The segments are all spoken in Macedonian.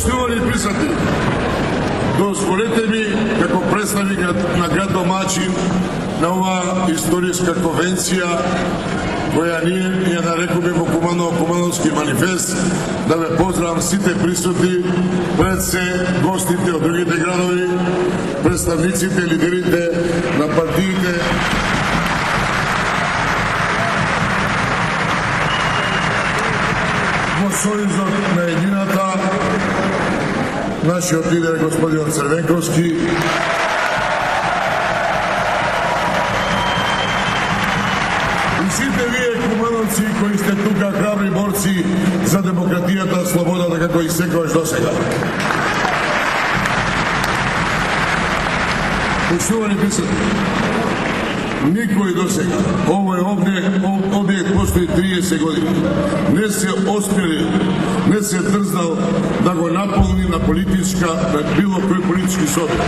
Почитувани присутни, дозволете ми, како представник на град домаќин на оваа историска конвенција, која ние ја нарекуваме во Кумановски манифест, да ве поздравам сите присутни, пред се гостите од другите градови, представниците, лидерите на партиите, во Сојузот на едината, нашиот лидер господин Црвенковски, и сите вие кумановци кои сте тука храбри борци за демократијата, слободата како и секогаш досега. Почитувани присутни, никој досега, овој објект постои 30 години, не се оспели, не се дрзнал да го наполни на политичка, на било кој политички собир.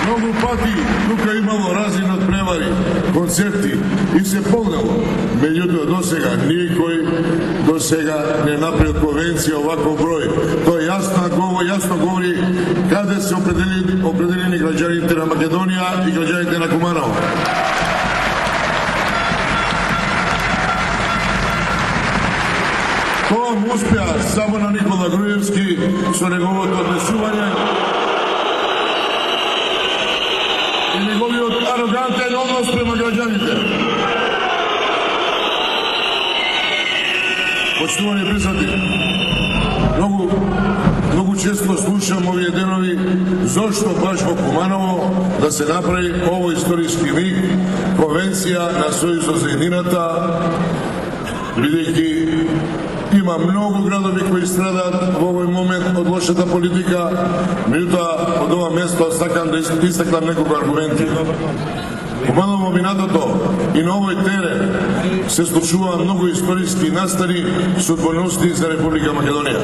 Многу пати тука имало разни надпревари, концерти и се полнело. Меѓутоа досега никој не направи конвенција оваков број. Тоа јасно говори каде се определени граѓаните на Македонија и граѓаните на Куманово. Тоа му успеа само на Никола Груевски со неговото однесување и неговиот арогантен однос према граѓаните. Почитувани присутни, многу често слушам овие денови зошто баш во Куманово да се направи овој историски миг, конвенција на Сојузот за едината, бидејќи има многу градови кои страдаат во овој момент од лошата политика, меѓутоа од ова место сакам да истакнам неколку аргументи. Куманово минатото и на овој терен се случува многу историски настани судбоности за Република Македонија.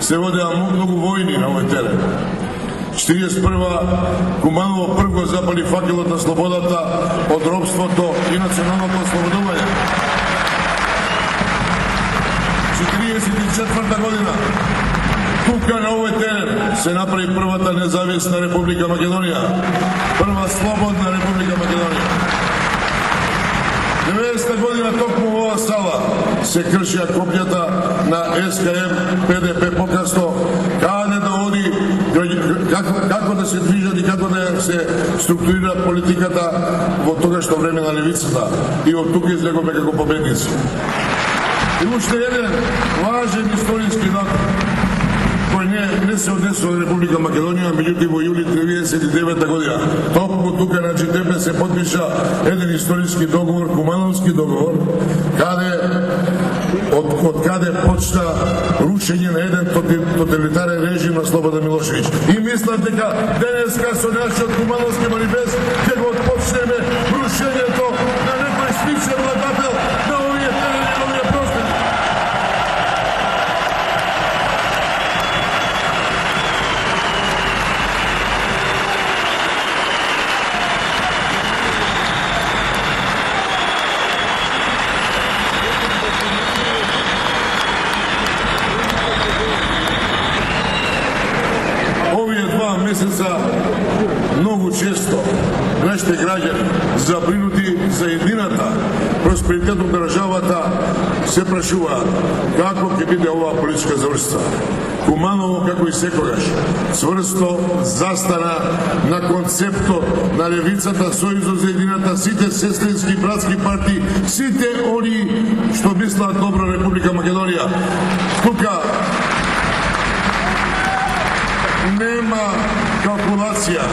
Се водеа многу војни на овој терен. 41-ва Куманово прво запали факелот на слободата од робството и националното ослободување. 44-та година тука на овој терен се направи првата независна Република Македонија, прва слободна Република Македонија. 90-та година токму во оваа сала се кршија копјата на СКМ, ПДП покасно, каде да оди, како да се движат и како да се структурира политиката во тогашно време на левицата. И од тука излегоме како победници. И уште еден важен историски датум кој не се однесува од Република Македонија, меѓутоа во јули 1939 година. Токму тука на Читепе се подпиша еден историски договор, Кумановски договор, од каде почна рушење на еден тоталитарен режим на Слободан Милошевиќ. И мислам дека денеска со нашиот Кумановски манифест ќе го почнеме рушењето на некој сличен владател на овие терени, на овие простори. Месеца многу често нашите граѓани забринути за едината, просперитет на државата се прашуваат како ќе биде оваа политичка завршица. Куманово, како и секогаш, цврсто застана на концептот на левицата, Сојузот за едината, сите сестрински братски партии, сите они што мислат добро Република Македонија. Тука нема калкулација,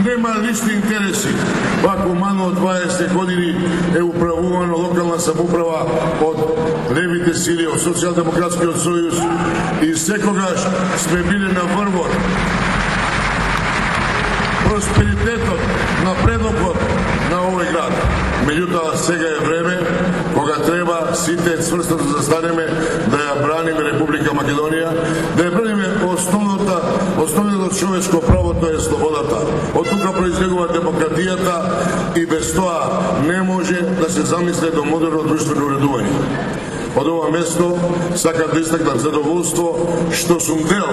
нема лични интереси. Па Куманово 20 години е управувано локална самоуправа од левите сили, од Социјалдемократскиот сојуз и секогаш сме биле на врвот. Просперитетот, напредокот на овој град. Меѓутоа сега е време кога треба сите цврсто да застанеме да ја браниме Република Македонија, да ја браниме основното човечко право, тоа е слободата. Од тука произлегува демократијата и без тоа не може да се замисле до модерно друштвено уредување. Од ова место сакам да истакнам задоволство што сум дел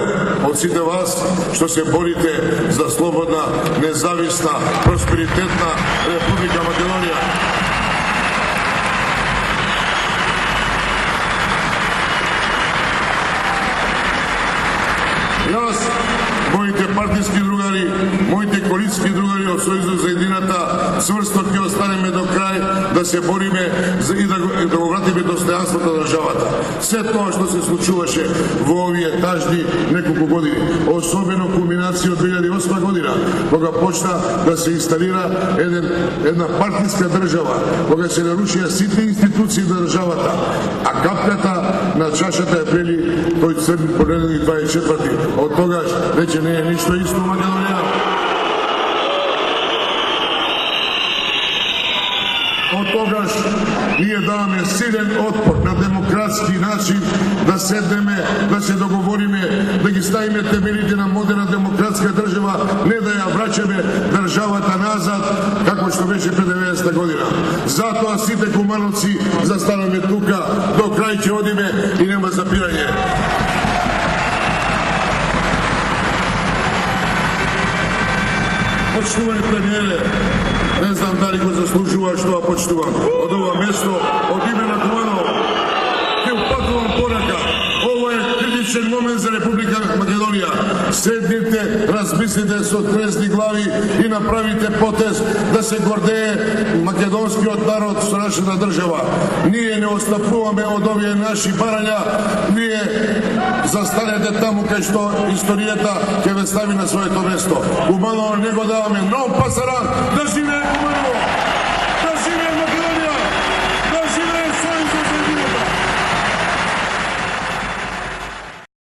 од сите вас што се борите за слободна, независна, просперитетна Република Македонија. Јас, моите партиски другари, моите коалициски другари од Сојузот за едината, цврсто ќе останеме до крај да се бориме и да го вратиме достојанството на државата. Се тоа што се случуваше во овие тажни неколку години, особено кулминација од 2008 година, кога почна да се инсталира една партиска држава, кога се нарушија сите институции на државата, а капката на чашата е прели тој црн понеделник 24. Од тогаш веќе не е ништо исто во Македонија. Од тогаш ние даваме силен отпор на демократски начин да седнеме, да се договориме, да ги ставиме темелите на модерна демократска држава, не да ја враќаме државата назад, како што беше пред 90 година. Затоа сите кумановци застанаме тука, до крај ќе одиме и нема запирање. Почитувани премиере, не знам дали го заслужуваш тоа почитувам. Од ова место, од име на Куманово, ќе упатувам порака. Ова е критичен момент за Република Македонија. Седнете, размислите со трезни глави и направите потез да се гордее македонскиот народ со нашата држава. Ние не отстапуваме од овие наши барања, вие застанете таму кај што историјата ќе ве стави на своето место. Куманово не го даваме, нов пасаран, да живее Куманово!